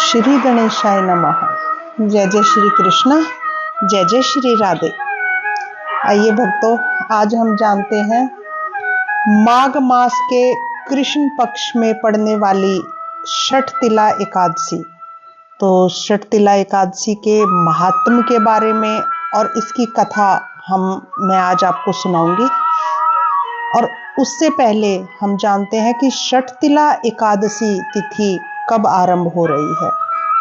श्री गणेशाय नमः। जय जय श्री कृष्ण, जय जय श्री राधे। आइए भक्तों, आज हम जानते हैं माघ मास के कृष्ण पक्ष में पड़ने वाली षटतिला एकादशी। तो षटतिला एकादशी के महात्म के बारे में और इसकी कथा मैं आज आपको सुनाऊंगी। और उससे पहले हम जानते हैं कि षटतिला एकादशी तिथि कब आरंभ हो रही है।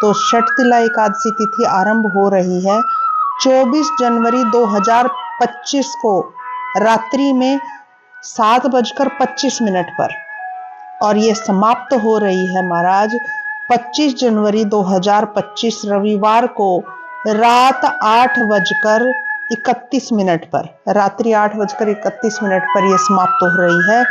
तो षटतिला एकादशी तिथि आरंभ हो रही है 24 जनवरी 2025 को रात्रि में 7:25 पर, और ये समाप्त हो रही है महाराज 25 जनवरी 2025 रविवार को रात 8:31 पर, रात्रि 8:31 पर यह समाप्त हो रही है।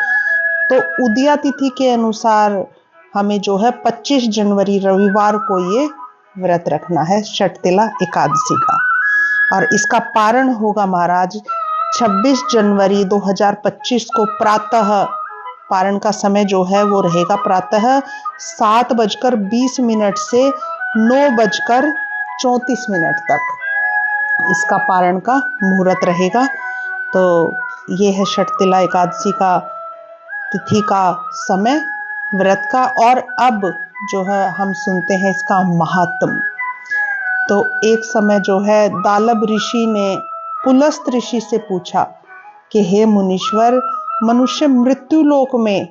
तो उदया तिथि के अनुसार हमें जो है 25 जनवरी रविवार को ये व्रत रखना है षटतिला एकादशी का। और इसका पारण होगा महाराज 26 जनवरी 2025 को प्रातः, पारण का समय जो है वो रहेगा प्रातः 7:20 से 9:34 तक इसका पारण का मुहूर्त रहेगा। तो ये है षटतिला एकादशी का तिथि का समय व्रत का। और अब जो है हम सुनते हैं इसका महात्म। तो एक समय जो है दालभ ऋषि ने पुलस्त ऋषि से पूछा कि हे मुनीश्वर, मनुष्य मृत्यु लोक में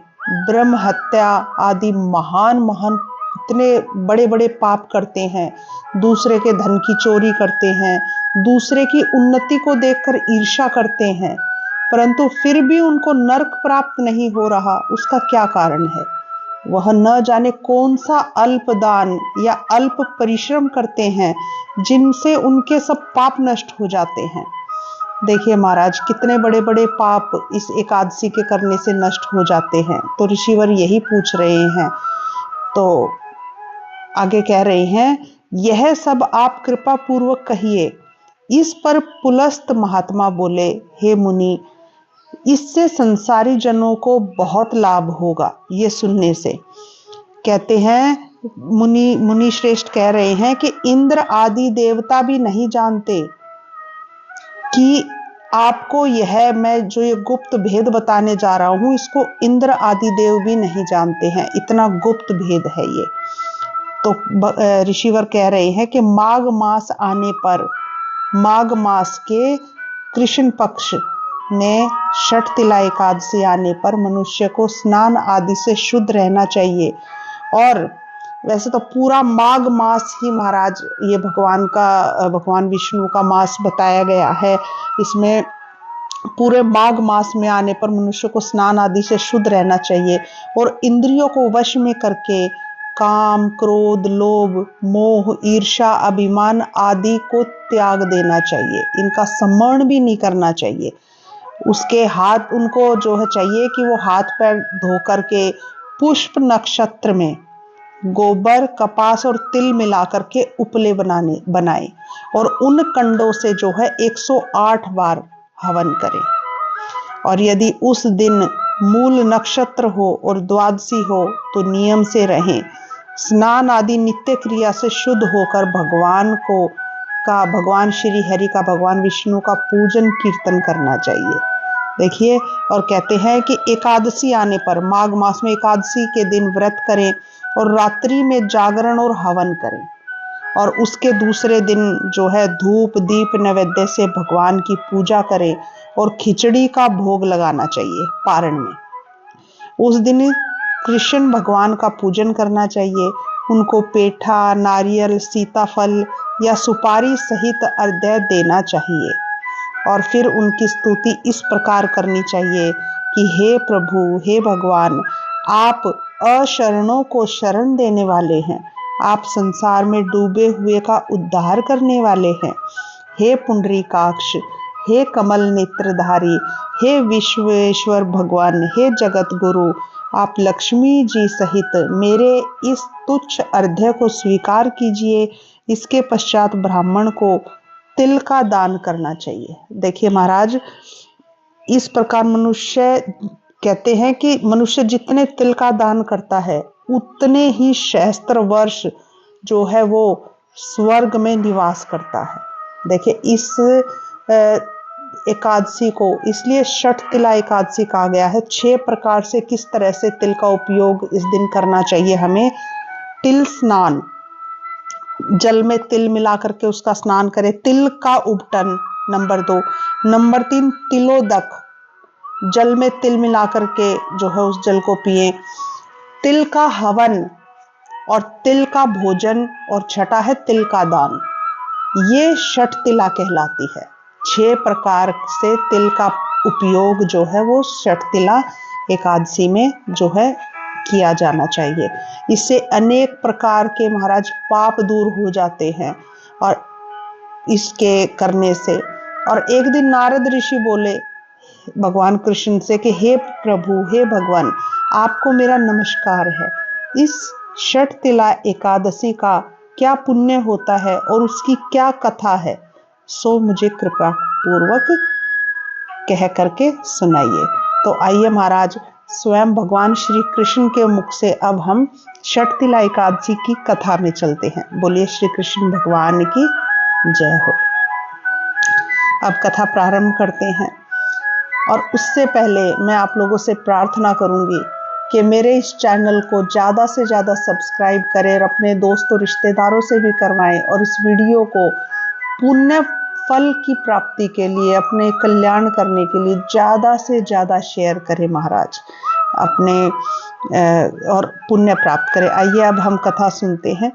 ब्रह्म हत्या आदि महान इतने बड़े बड़े पाप करते हैं, दूसरे के धन की चोरी करते हैं, दूसरे की उन्नति को देखकर ईर्ष्या करते हैं, परंतु फिर भी उनको नरक प्राप्त नहीं हो रहा, उसका क्या कारण है? वह न जाने कौन सा अल्प दान या अल्प परिश्रम करते हैं जिनसे उनके सब पाप नष्ट हो जाते हैं। देखिए महाराज, कितने बड़े बड़े पाप इस एकादशी के करने से नष्ट हो जाते हैं। तो ऋषिवर यही पूछ रहे हैं। तो आगे कह रहे हैं, यह सब आप कृपा पूर्वक कहिए। इस पर पुलस्त महात्मा बोले, हे मुनि, इससे संसारी जनों को बहुत लाभ होगा ये सुनने से। कहते हैं मुनि श्रेष्ठ कह रहे हैं कि इंद्र आदि देवता भी नहीं जानते कि आपको यह मैं जो ये गुप्त भेद बताने जा रहा हूं, इसको इंद्र आदि देव भी नहीं जानते हैं, इतना गुप्त भेद है ये। तो ऋषिवर कह रहे हैं कि माघ मास आने पर, माघ मास के कृष्ण पक्ष में षटतिला एकादशी आने पर मनुष्य को स्नान आदि से शुद्ध रहना चाहिए। और वैसे तो पूरा माघ मास ही महाराज ये भगवान विष्णु का मास बताया गया है। इसमें पूरे माघ मास में आने पर मनुष्य को स्नान आदि से शुद्ध रहना चाहिए और इंद्रियों को वश में करके काम, क्रोध, लोभ, मोह, ईर्ष्या, अभिमान आदि को त्याग देना चाहिए। इनका सम्मान भी नहीं करना चाहिए। उसके हाथ, उनको जो है चाहिए कि वो हाथ पैर धो करके पुष्प नक्षत्र में गोबर, कपास और तिल मिलाकर के उपले बनाए और उन कंडों से जो है 108 बार हवन करें। और यदि उस दिन मूल नक्षत्र हो और द्वादशी हो तो नियम से रहें। स्नान आदि नित्य क्रिया से शुद्ध होकर भगवान श्री हरि का, भगवान विष्णु का पूजन कीर्तन करना चाहिए। देखिए, और कहते हैं कि एकादशी आने पर, माघ मास में एकादशी के दिन व्रत करें और रात्रि में जागरण और हवन करें। और उसके दूसरे दिन जो है धूप दीप नैवेद्य से भगवान की पूजा करें और खिचड़ी का भोग लगाना चाहिए पारण में। उस दिन कृष्ण भगवान का पूजन करना चाहिए। उनको पेठा, नारियल, सीताफल या सुपारी सहित अर्घ्य देना चाहिए। और फिर उनकी स्तुति इस प्रकार करनी चाहिए कि हे प्रभु, हे भगवान, आप अशरणों को शरण देने वाले हैं, आप संसार में डूबे हुए का उद्धार करने वाले हैं। हे पुंडरीकाक्ष, हे कमल नेत्रधारी, हे विश्वेश्वर भगवान, हे जगत गुरु, आप लक्ष्मी जी सहित मेरे इस तुच्छ अर्घ्य को स्वीकार कीजिए। इसके पश्चात ब्राह्मण को तिल का दान करना चाहिए। देखिए महाराज, इस प्रकार मनुष्य कहते हैं कि मनुष्य जितने तिल का दान करता है उतने ही सहस्त्र वर्ष जो है वो स्वर्ग में निवास करता है। देखिए इस एकादशी को इसलिए षठ तिला एकादशी कहा गया है। 6 प्रकार से किस तरह से तिल का उपयोग इस दिन करना चाहिए हमें। तिल स्नान, जल में तिल मिला करके उसका स्नान करें। तिल का उबटन नंबर 2। नंबर 3 तिलोदक, जल में तिल मिला करके जो है उस जल को पिए। तिल का हवन और तिल का भोजन, और छठा है तिल का दान। ये षठ तिला कहलाती है। 6 प्रकार से तिल का उपयोग जो है वो षठ तिला एकादशी में जो है किया जाना चाहिए। इससे अनेक प्रकार के महाराज पाप दूर हो जाते हैं और इसके करने से। और एक दिन नारद ऋषि बोले भगवान कृष्ण से कि हे प्रभु, हे भगवान, आपको मेरा नमस्कार है। इस षठ तिला एकादशी का क्या पुण्य होता है और उसकी क्या कथा है, सो मुझे कृपा पूर्वक कह करके सुनाइए। तो आइए महाराज स्वयं भगवान श्री कृष्ण के मुख से अब हम षठ तिला एकादशी की कथा में चलते हैं। बोलिए श्री कृष्ण भगवान की जय हो। अब कथा प्रारंभ करते हैं, और उससे पहले मैं आप लोगों से प्रार्थना करूंगी कि मेरे इस चैनल को ज़्यादा से ज़्यादा सब्सक्राइब करें और अपने दोस्तों रिश्तेदारों से भी करवाएं, और इस वीडियो को पुण्य फल की प्राप्ति के लिए, अपने कल्याण करने के लिए ज़्यादा से ज़्यादा शेयर करें महाराज, अपने और पुण्य प्राप्त करें। आइए अब हम कथा सुनते हैं।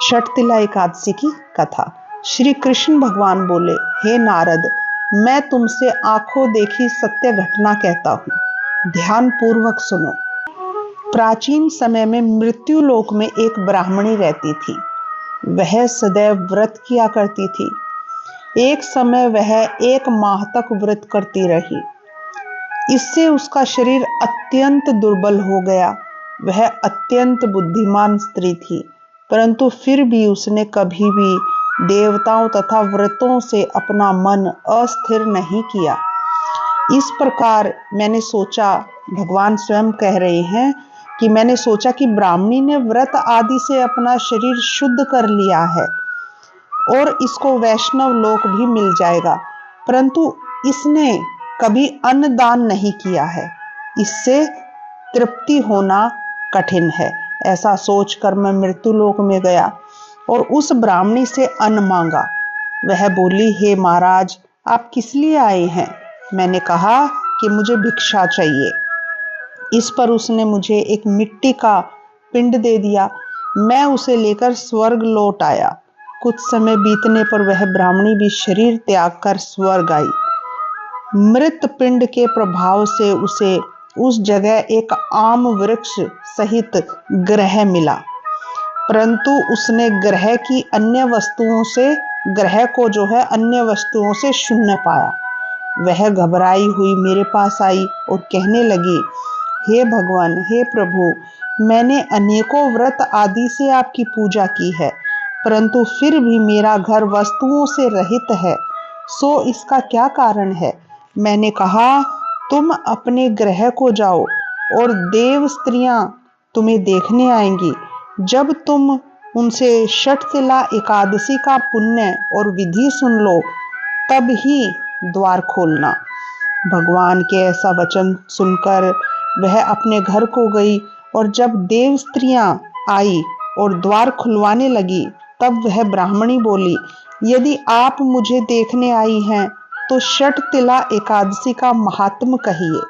षठ तिला एकादशी की कथा। श्री कृष्ण भगवान बोले, हे नारद, मैं तुमसे आंखों देखी सत्य घटना कहता हूँ, ध्यान पूर्वक सुनो। प्राचीन समय में मृत्यु लोक में एक ब्राह्मणी रहती थी। वह सदैव व्रत किया करती थी। एक समय वह 1 माह तक व्रत करती रही। इससे उसका शरीर अत्यंत दुर्बल हो गया। वह अत्यंत बुद्धिमान स्त्री थी, परंतु फिर भी उसने कभी भी देवताओं तथा व्रतों से अपना मन अस्थिर नहीं किया। इस प्रकार मैंने सोचा, भगवान स्वयं कह रहे हैं कि मैंने सोचा कि ब्राह्मणी ने व्रत आदि से अपना शरीर शुद्ध कर लिया है और इसको वैष्णव लोक भी मिल जाएगा, परंतु इसने कभी अन्न दान नहीं किया है। इससे तृप्ति होना कठिन है। ऐसा सोचकर मैं मृत्यु लोक में गया और उस ब्राह्मणी से अन्न मांगा। वह बोली, हे महाराज, आप किस लिए आए हैं? मैंने कहा कि मुझे भिक्षा चाहिए। इस पर उसने मुझे एक मिट्टी का पिंड दे दिया। मैं उसे लेकर स्वर्ग लौट आया। कुछ समय बीतने पर वह ब्राह्मणी भी शरीर त्याग कर स्वर्ग आई। मृत पिंड के प्रभाव से उसे उस जगह एक आम वृक्ष सहित ग्रह मिला, परंतु उसने ग्रह को जो है अन्य वस्तुओं से शून्य पाया। वह घबराई हुई मेरे पास आई और कहने लगी, हे भगवान, हे प्रभु, मैंने अनेकों व्रत आदि से आपकी पूजा की है, परंतु फिर भी मेरा घर वस्तुओं से रहित है, सो इसका क्या कारण है? मैंने कहा, तुम अपने ग्रह को जाओ और देव स्त्रियां तुम्हें देखने आएंगी। जब तुम उनसे षठ तिला एकादशी का पुण्य और विधि सुन लो, तब ही द्वार खोलना। भगवान के ऐसा वचन सुनकर वह अपने घर को गई, और जब देव स्त्रियां आई और द्वार खुलवाने लगी, तब वह ब्राह्मणी बोली, यदि आप मुझे देखने आई हैं तो षठ तिला एकादशी का महात्म कहिए।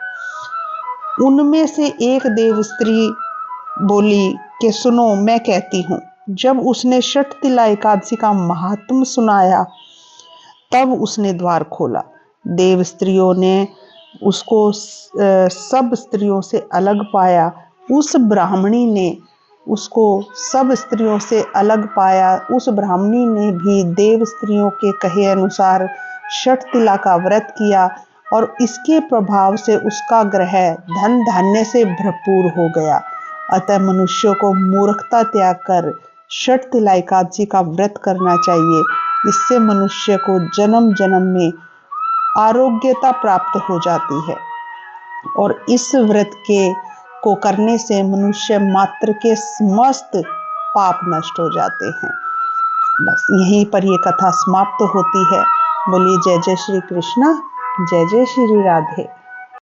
उनमें से एक देव स्त्री बोली कि सुनो, मैं कहती हूँ। जब उसने षठ तिला एकादशी का महात्म सुनाया, तब उसने द्वार खोला। देव स्त्रियों ने उसको सब स्त्रियों से अलग पाया। उस ब्राह्मणी ने उसको सब स्त्रियों से अलग पाया। उस ब्राह्मणी ने भी देव स्त्रियों के कहे अनुसार षठ तिला का व्रत किया, और इसके प्रभाव से उसका ग्रह धन धान्य से भरपूर हो गया। अतः मनुष्यों को मूर्खता त्याग कर षठ तिला एकादशी का व्रत करना चाहिए। इससे मनुष्य को जन्म जन्म में आरोग्यता प्राप्त हो जाती है, और इस व्रत को करने से मनुष्य मात्र के समस्त पाप नष्ट हो जाते हैं। बस यहीं पर ये कथा समाप्त होती है। बोलिए जय जय श्री कृष्णा, जय जय श्री राधे।